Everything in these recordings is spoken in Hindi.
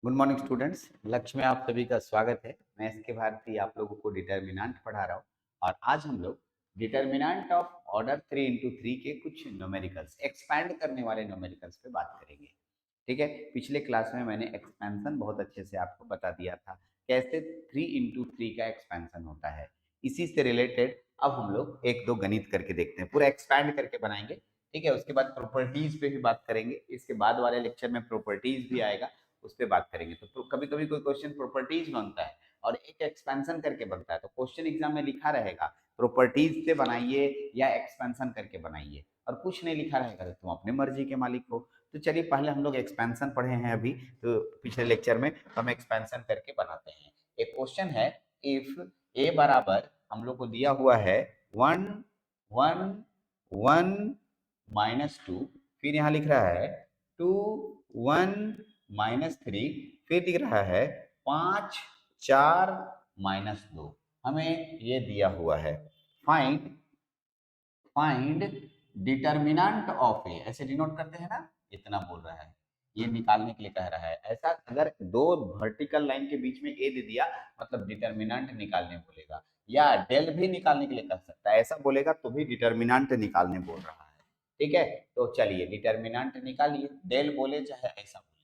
Good morning students. लक्ष्य में आप सभी का स्वागत है। मैं एस के भारती आप लोगों को डिटर्मिनेंट पढ़ा रहा हूँ और आज हम लोग डिटर्मिनेंट ऑफ ऑर्डर 3 into 3 के कुछ न्यूमेरिकल्स एक्सपैंड करने वाले न्यूमेरिकल्स पे बात करेंगे। ठीक है, पिछले क्लास में मैंने एक्सपेंशन बहुत अच्छे से आपको बता दिया था कैसे 3 into 3 का एक्सपेंशन होता है। इसी से रिलेटेड अब हम लोग एक दो गणित करके देखते हैं, पूरा एक्सपैंड करके बनाएंगे। ठीक है, उसके बाद प्रॉपर्टीज पे भी बात करेंगे। इसके बाद वाले लेक्चर में प्रॉपर्टीज भी आएगा, उस पर बात करेंगे। तो कभी कभी कोई क्वेश्चन प्रॉपर्टीज बनता है और एक एक्सपेंशन करके बनता है, तो क्वेश्चन एग्जाम में लिखा रहेगा प्रॉपर्टीज से बनाइए या एक्सपेंशन करके बनाइए, और कुछ नहीं लिखा रहेगा तो तुम अपने मर्जी के मालिक हो। तो चलिए पहले हम लोग एक्सपेंशन पढ़े हैं अभी, तो पिछले लेक्चर में हम एक्सपेंशन करके बनाते हैं। एक क्वेश्चन है, इफ ए बराबर हम लोग को दिया हुआ है 1 1 1 -2, फिर यहाँ लिख रहा है 2 1 -3, फिर दिख रहा है 5 4 -2। हमें ये दिया हुआ है फाइंड फाइंड डिटर्मिनेंट ऑफ ए, ऐसे डिनोट करते हैं ना, इतना बोल रहा है, ये निकालने के लिए कह रहा है। ऐसा अगर दो वर्टिकल लाइन के बीच में ए दे दिया मतलब डिटर्मिनेंट निकालने बोलेगा, या डेल भी निकालने के लिए कह सकता है, ऐसा बोलेगा तो भी डिटर्मिनेंट निकालने बोल रहा है। ठीक है, तो चलिए डिटर्मिनेंट निकालिए, डेल बोले चाहे ऐसा बोले।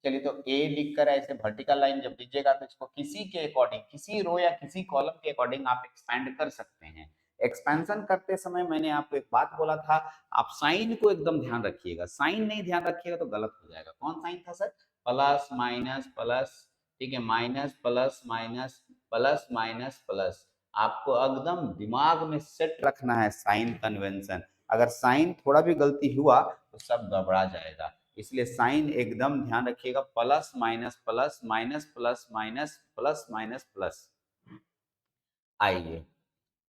चलिए तो ए लिखकर ऐसे वर्टिकल लाइन जब दीजिएगा तो इसको किसी के अकॉर्डिंग, किसी रो या किसी कॉलम के अकॉर्डिंग आप एक्सपैंड कर सकते हैं। एक्सपेंशन करते समय मैंने आपको एक बात बोला था, आप साइन को एकदम ध्यान रखिएगा, साइन नहीं ध्यान रखिएगा तो गलत हो जाएगा। कौन साइन था सर? प्लस माइनस प्लस, ठीक है, minus plus minus plus minus plus. आपको एकदम दिमाग में सेट रखना है साइन कन्वेंशन। अगर साइन थोड़ा भी गलती हुआ तो सब गड़बड़ा जाएगा, इसलिए साइन एकदम ध्यान रखिएगा। Plus minus plus minus plus minus plus minus plus. आइए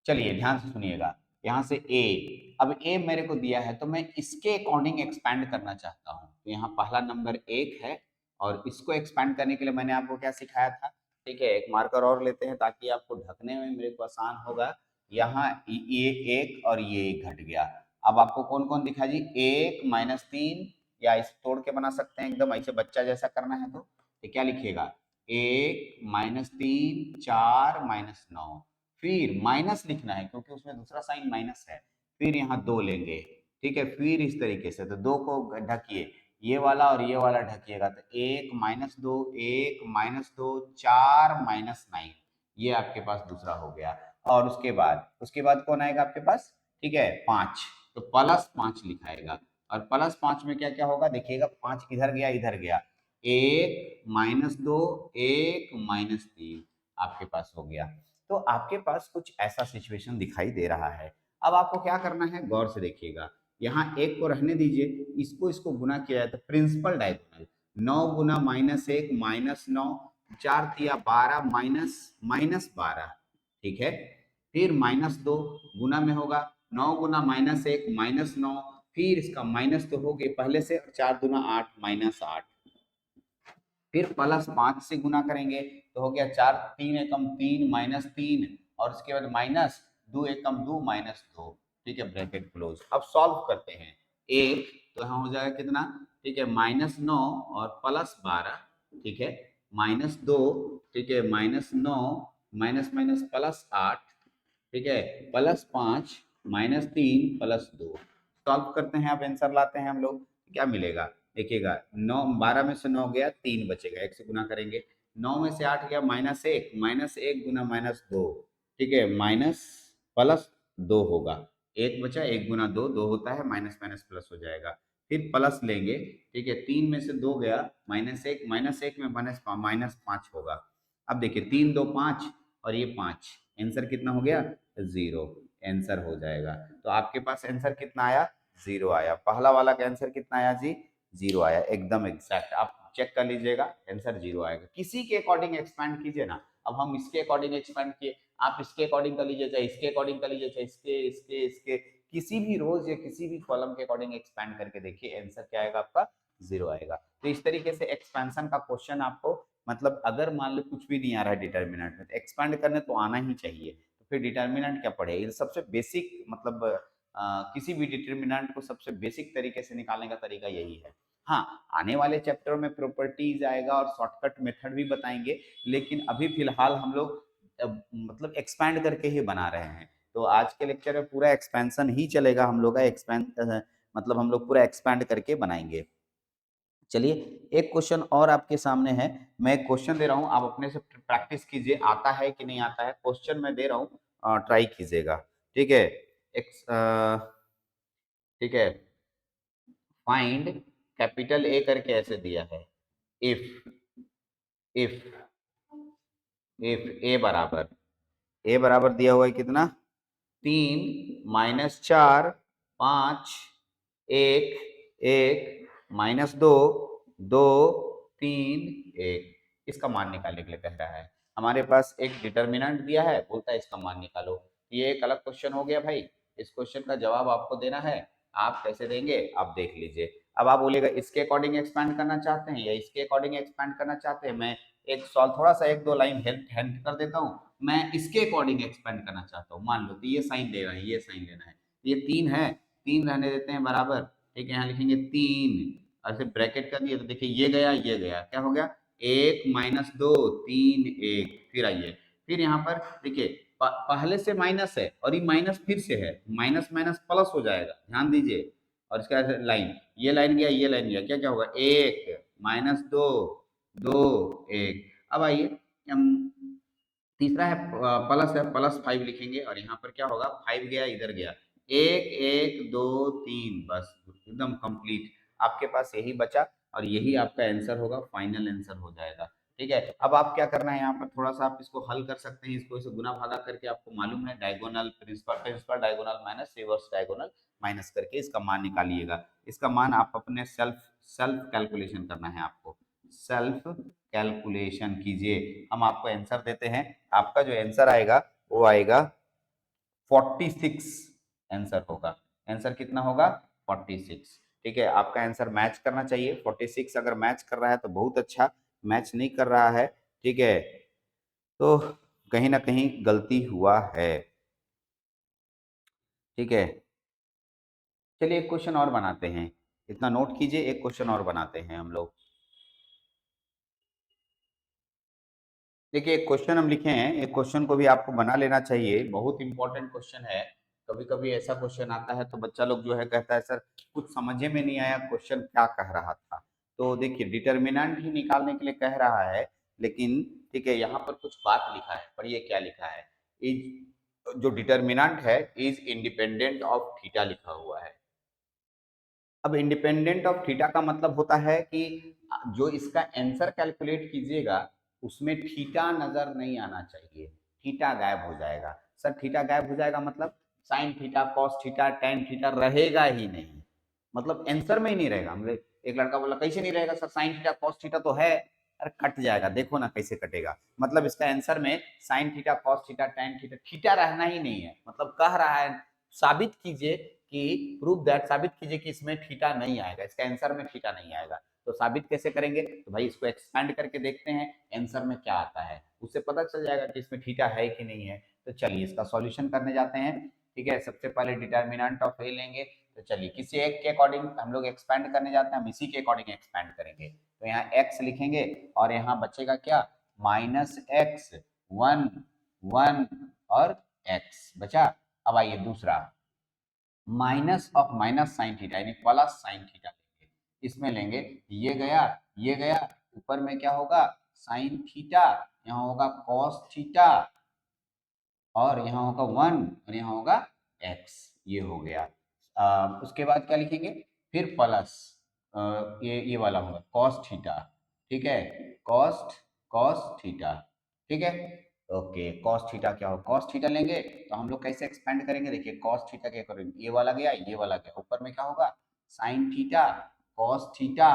चलिए ध्यान से सुनिएगा, यहाँ से ए, अब ए मेरे को दिया है तो मैं इसके अकॉर्डिंग एक्सपैंड करना चाहता हूँ। तो यहाँ पहला नंबर 1 है और इसको एक्सपैंड करने के लिए मैंने आपको क्या सिखाया था? ठीक है, एक मार्कर और लेते हैं ताकि आपको ढकने में मेरे को आसान होगा। यहाँ ये एक और ये एक घट गया। अब आपको कौन कौन दिखा जी? 1 -3, या इसे तोड़ के बना सकते हैं एकदम ऐसे बच्चा जैसा करना है तो क्या लिखिएगा? 1 -3 4 -9, फिर माइनस लिखना है क्योंकि उसमें दूसरा साइन माइनस है। फिर यहाँ 2 लेंगे, ठीक है, फिर इस तरीके से तो 2 को ढकिए, ये वाला और ये वाला ढकिएगा तो 1 -2 1 -2 4 -9, ये आपके पास दूसरा हो गया। और उसके बाद कौन आएगा आपके पास? ठीक है, 5, तो +5 लिखाएगा। और +5 में क्या क्या होगा देखिएगा, 5 इधर गया इधर गया, 1 -2 1 -3 आपके पास हो गया। तो आपके पास कुछ ऐसा सिचुएशन दिखाई दे रहा है। अब आपको क्या करना है, गौर से देखिएगा। यहाँ एक को रहने दीजिए, इसको इसको गुना किया जाए तो प्रिंसिपल डायगोनल 9 × -1 -9, 4 × 3 = 12 माइनस 12, ठीक है। फिर -2 गुना में होगा, 9 × -1 -9, फिर इसका माइनस तो हो गए पहले से, 4 × 2 = 8 -8, फिर +5 से गुना करेंगे तो हो गया 4 3 एकम 3 -3, और उसके बाद माइनस 2 एकम 2 -2, ठीक है, ब्रैकेट क्लोज। अब सॉल्व करते हैं, एक तो यहाँ हो जाएगा कितना, ठीक है, -9 और +12, ठीक है, -2, ठीक है, -9 माइनस माइनस +8, ठीक है, +5 -3 +2। सॉल्व करते हैं, अब आंसर लाते हैं हम लोग, क्या मिलेगा देखिएगा। 9 12 में से 9 गया, 3 बचेगा, 1 से गुना करेंगे। 9 में से 8 गया, -1, -1 गुना -2, ठीक है, माइनस प्लस 2 होगा, 1 बचा, 1 गुना 2 2 होता है, माइनस माइनस प्लस हो जाएगा। फिर प्लस लेंगे, ठीक है, 3 में से 2 गया, -1 में -5 होगा। अब देखिए 3 2 5 और ये 5, आंसर कितना हो गया? 0, आंसर हो जाएगा। तो आपके पास आंसर कितना आया? 0 आया। पहला वाला का आंसर कितना आया जी? 0 आया, एकदम एग्जैक्ट। आप चेक कर लीजिएगा, आंसर 0 आएगा। किसी के अकॉर्डिंग एक्सपैंड कीजिए ना। अब हम इसके अकॉर्डिंग एक्सपैंड किए, आप इसके अकॉर्डिंग कर लीजिए, चाहे इसके अकॉर्डिंग कर लीजिए, चाहे इसके किसी भी रोज या किसी भी कॉलम के अकॉर्डिंग एक्सपैंड करके देखिए, आंसर क्या आएगा आपका? 0 आएगा। तो इस तरीके से एक्सपेंशन का क्वेश्चन आपको, मतलब अगर मान लो कुछ भी नहीं आ रहा है डिटर्मिनेंट में, तो एक्सपैंड करने तो आना ही चाहिए। तो फिर डिटर्मिनेंट क्या पढ़े, ये सबसे बेसिक, मतलब किसी भी डिटर्मिनेंट को सबसे बेसिक तरीके से निकालने का तरीका यही है। हाँ, आने वाले चैप्टर में प्रॉपर्टीज आएगा और शॉर्टकट मेथड भी बताएंगे, लेकिन अभी फिलहाल हम लोग मतलब एक्सपैंड करके ही बना रहे हैं। तो आज के लेक्चर में पूरा एक्सपेंशन ही चलेगा हम लोग का, एक्सपेंड मतलब हम लोग पूरा एक्सपैंड करके बनाएंगे। चलिए, एक क्वेश्चन और आपके सामने है। मैं एक क्वेश्चन दे रहा हूँ, आप अपने से प्रैक्टिस कीजिए, आता है कि नहीं आता है। क्वेश्चन मैं दे रहा हूँ, ट्राई कीजिएगा। ठीक है, ठीक है। फाइंड कैपिटल ए करके ऐसे दिया है। इफ इफ इफ ए बराबर दिया हुआ है कितना, 3 - 4 5 1 1 -2 2 3 1, इसका मान निकालने के लिए कह रहा है। हमारे पास एक डिटर्मिनेंट दिया है, बोलता है इसका मान निकालो। ये एक अलग क्वेश्चन हो गया भाई। इस क्वेश्चन का जवाब आपको देना है। आप कैसे देंगे आप देख लीजिए। अब आप बोलेगा इसके अकॉर्डिंग एक्सपैंड करना चाहते हैं या इसके अकॉर्डिंग एक्सपैंड करना चाहते हैं। मैं एक सॉल्व थोड़ा सा 1-2 लाइन हेल्प हेल्प कर देता हूँ। मैं इसके अकॉर्डिंग एक्सपेंड करना चाहता हूँ। मान लो तो ये साइन दे रहा है, ये साइन लेना है। ये 3 है, 3 रहने देते हैं बराबर। ठीक है, यहाँ लिखेंगे 3 और फिर ब्रैकेट कर दिया तो देखिए ये गया क्या हो गया, 1 - 2 3 1। फिर आइए, फिर यहाँ पर देखिए पहले से माइनस है और ये माइनस फिर से है, माइनस माइनस प्लस हो जाएगा, ध्यान दीजिए। और इसका लाइन, ये लाइन गया ये लाइन गया, क्या क्या होगा, 1 - 2 2 1। अब आइए तीसरा है प्लस है, +5 लिखेंगे और यहाँ पर क्या होगा, 5 गया इधर गया, 1 1 2 3, बस एकदम कंप्लीट। आपके पास यही बचा और यही आपका आंसर होगा, फाइनल आंसर हो जाएगा। ठीक है, अब आप क्या करना है, यहाँ पर थोड़ा सा आप इसको हल कर सकते हैं। इसको इसे गुना भागा करके आपको मालूम है diagonal principal principal diagonal minus reverse diagonal minus करके इसका मान निकालिएगा। इसका मान आप अपने सेल्फ सेल्फ कैलकुलेशन करना है आपको, सेल्फ कैलकुलेशन कीजिए। हम आपको आंसर देते हैं, आपका जो आंसर आएगा वो आएगा 46, आंसर होगा। आंसर कितना होगा, 46। ठीक है, आपका आंसर मैच करना चाहिए। 46 अगर मैच कर रहा है तो बहुत अच्छा, मैच नहीं कर रहा है, ठीक है, तो कहीं ना कहीं गलती हुआ है। ठीक है, चलिए एक क्वेश्चन और बनाते हैं। इतना नोट कीजिए, एक क्वेश्चन और बनाते हैं हम लोग। देखिए एक क्वेश्चन हम लिखे हैं, एक क्वेश्चन को भी आपको बना लेना चाहिए, बहुत इंपॉर्टेंट क्वेश्चन है। कभी कभी ऐसा क्वेश्चन आता है तो बच्चा लोग जो है कहता है सर कुछ समझे में नहीं आया, क्वेश्चन क्या कह रहा था। तो देखिए डिटर्मिनेंट ही निकालने के लिए कह रहा है, लेकिन ठीक है यहाँ पर कुछ बात लिखा है, पढ़िए क्या लिखा है। इज, जो डिटर्मिनेंट है इज इंडिपेंडेंट ऑफ थीटा लिखा हुआ है। अब इंडिपेंडेंट ऑफ थीटा का मतलब होता है कि जो इसका आंसर कैलकुलेट कीजिएगा उसमें थीटा नजर नहीं आना चाहिए, थीटा गायब हो जाएगा। सर थीटा गायब हो जाएगा मतलब sine theta cos theta tan theta रहेगा ही नहीं, मतलब आंसर में ही नहीं रहेगा। हमने एक लड़का बोला कैसे नहीं रहेगा sir, sine theta cos theta तो है। अरे कट जाएगा, देखो ना कैसे कटेगा। मतलब इसका आंसर में sine theta cos theta tan theta theta रहना ही नहीं है। मतलब कह रहा है साबित कीजिए कि प्रूव दैट, साबित कीजिए कि इसमें थीटा नहीं आएगा, इसके आंसर में थीटा नहीं आएगा। तो साबित कैसे करेंगे, तो भाई इसको एक्सपेंड करके देखते हैं आंसर में क्या आता है, उससे पता चल जाएगा कि इसमें थीटा है कि नहीं है। तो चलिए इसका सॉल्यूशन करने जाते हैं। ठीक है, सबसे पहले डिटर्मिनेंट ऑफ ए लेंगे। तो चलिए किसी एक के अकॉर्डिंग हम लोग एक्सपेंड करने जाते हैं, हम इसी के अकॉर्डिंग एक्सपेंड करेंगे। तो यहाँ एक्स लिखेंगे और यहाँ बचेगा क्या, -x 1 1 और x बचा। अब आइए दूसरा, minus of minus sine theta यानी प्लस साइन थीटा लेंगे, इसमें लेंगे, ये गया ये गया, ऊपर में क्या होगा साइन थीटा, यहाँ होगा कॉस थीटा और यहाँ होगा 1 और यहाँ होगा x, ये हो गया। उसके बाद क्या लिखेंगे, फिर प्लस ये वाला होगा कॉस थीटा। ठीक है, कॉस्ट कॉस थीटा। ठीक है, ओके कॉस थीटा क्या हो, कॉस थीटा लेंगे तो हम लोग कैसे एक्सपेंड करेंगे, देखिए कॉस थीटा क्या करेंगे, ये वाला गया ये वाला गया, ऊपर में क्या होगा sine theta cos theta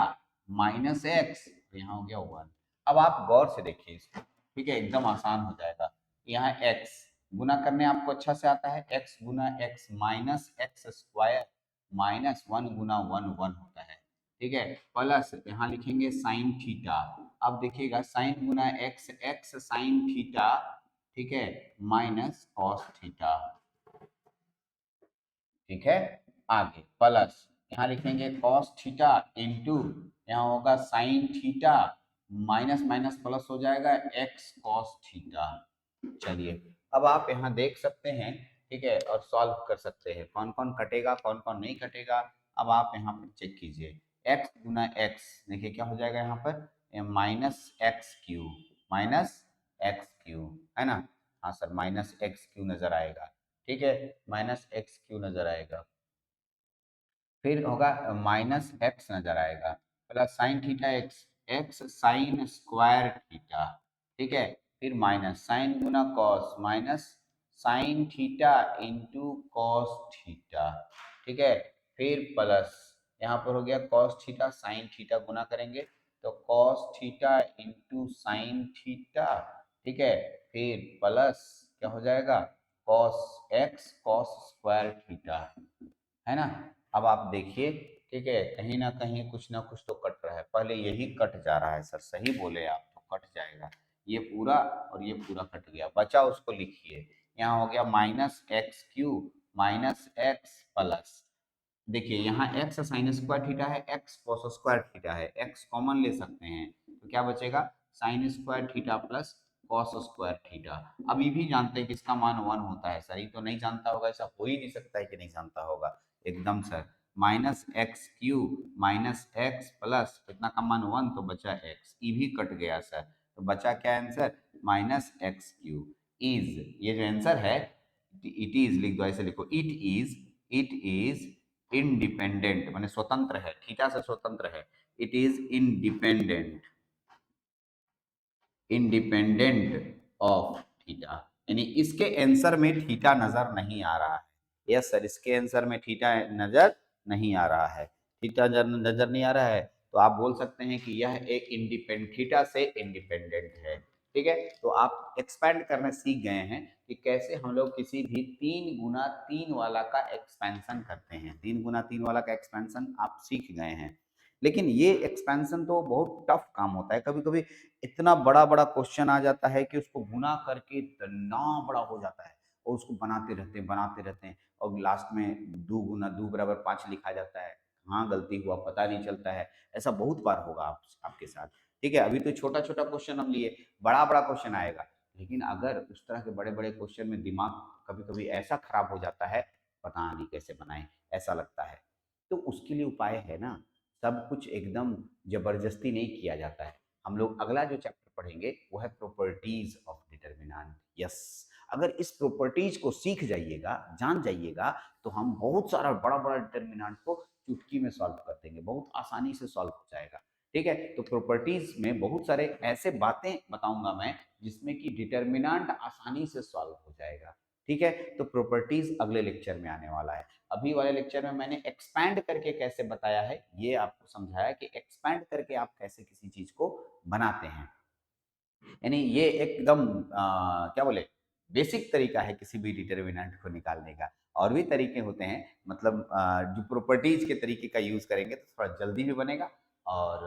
-x, यहाँ हो गया 1। अब आप गौर से देखिए इसको, ठीक है एकदम आसान हो जाएगा। यहाँ x गुना करने आपको अच्छा से आता है, x गुना x -x² -1 गुना 1 1 होता है। ठीक है, प्लस यहाँ लिखेंगे साइन थीटा। अब देखिएगा साइन गुना x x साइन थीटा, ठीक है, माइनस कॉस थीटा। ठीक है, आगे प्लस यहाँ लिखेंगे कॉस थीटा इंटू, यहाँ होगा sine theta, minus minus plus हो जाएगा एक्स कॉस थीटा। चलिए अब आप यहाँ देख सकते हैं, ठीक है, और सॉल्व कर सकते हैं कौन कौन कटेगा कौन कौन नहीं कटेगा। अब आप यहाँ पर चेक कीजिए, x गुना एक्स, देखिए क्या हो जाएगा यहाँ पर, minus x Q, minus x Q, है ना। हाँ सर, माइनस एक्स क्यू नजर आएगा, ठीक है, माइनस एक्स क्यू नजर आएगा। फिर होगा माइनस एक्स नजर आएगा, plus sine theta x, x sine square theta, ठीक है। फिर माइनस साइन गुना cos, minus sine theta into cos theta, ठीक है। फिर प्लस यहाँ पर हो गया कॉस थीटा साइन थीटा गुना करेंगे तो cos theta into sine theta, ठीक है। फिर प्लस क्या हो जाएगा, cos x cos square theta, है ना। अब आप देखिए, ठीक है, कहीं ना कुछ तो कट रहा है, पहले यही कट जा रहा है सर, सही बोले आप, तो कट जाएगा ये पूरा और ये पूरा कट गया, बचा उसको लिखिए। यहाँ हो गया minus x Q minus x plus, देखिए यहाँ एक्स साइन स्क्वायर थीटा है, एक्स कॉस स्क्वायर थीटा है, एक्स कॉमन ले सकते हैं तो क्या बचेगा, sign square theta plus cos square theta. अब ये भी जानते हैं कि इसका मान 1 होता है सर, ये तो नहीं जानता होगा, ऐसा हो ही नहीं सकता है कि नहीं जानता होगा, एकदम sir. Minus x Q minus x plus कितना का मान 1, तो बचा एक्स, ये भी कट गया सर, तो बचा क्या answer, minus x Q is, ये जो आंसर है इट इज लिख दो, ऐसे लिखो, इट इज इंडिपेंडेंट, माने स्वतंत्र है, थीटा से स्वतंत्र है, it is independent, independent of theta, यानी इसके आंसर में थीटा नजर नहीं आ रहा है। यस सर, इसके आंसर में थीटा नजर नहीं आ रहा है, थीटा नजर नहीं आ रहा है, तो आप बोल सकते हैं कि यह एक थीटा से इंडिपेंडेंट है, ठीक है। तो आप एक्सपेंड करना सीख गए हैं कि कैसे हम लोग किसी भी 3 गुना 3 वाला का एक्सपेंशन करते हैं, 3 गुना 3 वाला का एक्सपेंशन आप सीख गए हैं। लेकिन ये एक्सपेंशन तो बहुत टफ काम होता है, कभी कभी इतना बड़ा बड़ा क्वेश्चन आ जाता है कि उसको गुना करके इतना बड़ा हो जाता है, और उसको बनाते रहते हैं और लास्ट में 2 गुना 2 बराबर 5 लिखा जाता है, हाँ गलती हुआ पता नहीं चलता है। ऐसा बहुत बार होगा आपके साथ, ठीक है। अभी तो छोटा छोटा क्वेश्चन हम लिए, बड़ा बड़ा क्वेश्चन आएगा, लेकिन अगर उस तरह के बड़े बड़े क्वेश्चन में दिमाग कभी कभी ऐसा खराब हो जाता है, पता नहीं कैसे बनाए, ऐसा लगता है। तो उसके लिए उपाय है ना, सब कुछ एकदम जबरदस्ती नहीं किया जाता है। हम लोग अगला जो चैप्टर पढ़ेंगे वो है प्रॉपर्टीज ऑफ डिटर्मिनेंट। यस, अगर इस प्रॉपर्टीज को सीख जाइएगा, जान जाइएगा, तो हम बहुत सारा बड़ा बड़ा डिटर्मिनेंट को चुटकी में सॉल्व कर देंगे, बहुत आसानी से सॉल्व हो जाएगा, ठीक है। तो प्रॉपर्टीज में बहुत सारे ऐसे बातें बताऊंगा मैं जिसमें कि डिटर्मिनेंट आसानी से सॉल्व हो जाएगा, ठीक है। तो प्रॉपर्टीज अगले लेक्चर में आने वाला है। अभी वाले लेक्चर में मैंने एक्सपैंड करके कैसे बताया है, ये आपको समझाया कि एक्सपैंड करके आप कैसे किसी चीज को बनाते हैं, यानी ये एकदम क्या बोले, बेसिक तरीका है किसी भी डिटर्मिनेंट को निकालने का। और भी तरीके होते हैं, मतलब जो प्रॉपर्टीज के तरीके का यूज करेंगे तो थोड़ा जल्दी भी बनेगा और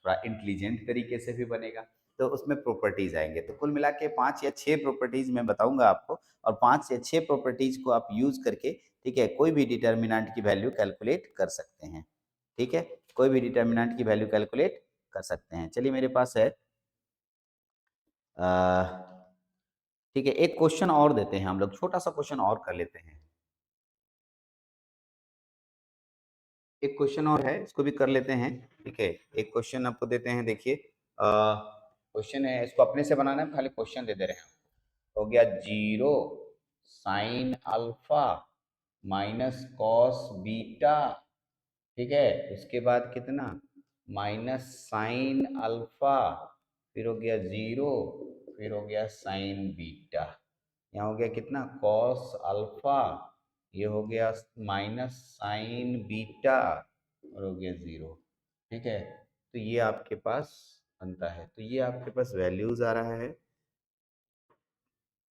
थोड़ा इंटेलिजेंट तरीके से भी बनेगा, तो उसमें प्रॉपर्टीज आएंगे। तो कुल मिला के 5 या 6 प्रॉपर्टीज मैं बताऊंगा आपको, और 5 या 6 प्रॉपर्टीज को आप यूज करके, ठीक है, कोई भी डिटर्मिनेंट की वैल्यू कैलकुलेट कर सकते हैं, ठीक है, कोई भी डिटर्मिनेंट की वैल्यू कैलकुलेट कर सकते हैं। चलिए मेरे पास है, ठीक है, एक क्वेश्चन और देते हैं हम लोग, छोटा सा क्वेश्चन और कर लेते हैं, एक क्वेश्चन और है, इसको भी कर लेते हैं, ठीक है। एक क्वेश्चन आपको देते हैं, देखिए क्वेश्चन है, इसको अपने से बनाना है, खाली क्वेश्चन दे दे रहे हैं। हो गया 0 sin alpha minus cos beta, ठीक है, उसके बाद कितना, माइनस साइन अल्फा, फिर हो गया 0, फिर हो गया साइन बीटा, यहाँ हो गया कितना, कॉस अल्फा, ये हो गया माइनस साइन बीटा, और हो गया 0, ठीक है। तो ये आपके पास बनता है, तो ये आपके पास वैल्यूज आ रहा है।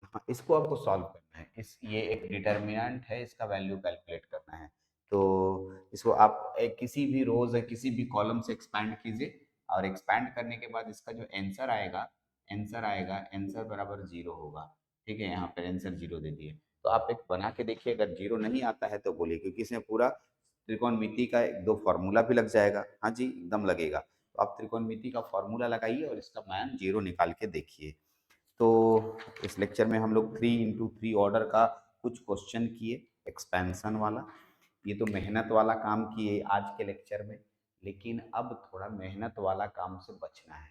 हाँ, इसको आपको सॉल्व करना है, इस ये एक डिटर्मिनेंट है, इसका वैल्यू कैलकुलेट करना है। तो इसको आप किसी भी रोज या किसी भी कॉलम से एक्सपैंड कीजिए, और एक्सपैंड करने के बाद इसका जो आंसर आएगा, आंसर बराबर 0 होगा, ठीक है। यहाँ पर आंसर 0 दे दिए, तो आप एक बना के देखिए, अगर 0 नहीं आता है तो बोलिए, क्योंकि इसमें पूरा त्रिकोणमिति का एक दो फॉर्मूला भी लग जाएगा। हाँ जी, एकदम लगेगा। तो आप त्रिकोणमिति का फॉर्मूला लगाइए और इसका मान 0 निकाल के देखिए। तो इस लेक्चर में हम लोग 3 × 3 ऑर्डर का कुछ क्वेश्चन किए, एक्सपेंशन वाला। ये तो मेहनत वाला काम किए आज के लेक्चर में, लेकिन अब थोड़ा मेहनत वाला काम से बचना है।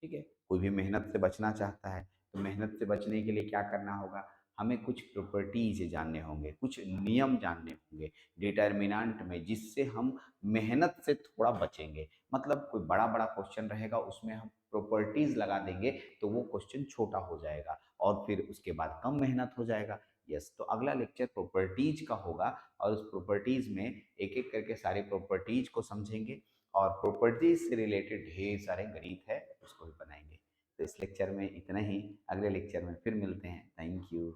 ठीक है, कोई भी मेहनत से बचना चाहता है, तो मेहनत से बचने के लिए क्या करना होगा, हमें कुछ प्रॉपर्टीज जानने होंगे, कुछ नियम जानने होंगे डिटर्मिनेंट में, जिससे हम मेहनत से थोड़ा बचेंगे। मतलब कोई बड़ा बड़ा क्वेश्चन रहेगा, उसमें हम प्रॉपर्टीज लगा देंगे तो वो क्वेश्चन छोटा हो जाएगा और फिर उसके बाद कम मेहनत हो जाएगा। यस, तो अगला लेक्चर प्रॉपर्टीज का होगा और उस प्रॉपर्टीज में एक एक करके सारी प्रॉपर्टीज को समझेंगे और प्रॉपर्टीज से रिलेटेड ढेर सारे गणित है, उसको भी बनाएंगे। तो इस लेक्चर में इतना ही, अगले लेक्चर में फिर मिलते हैं। Thank you.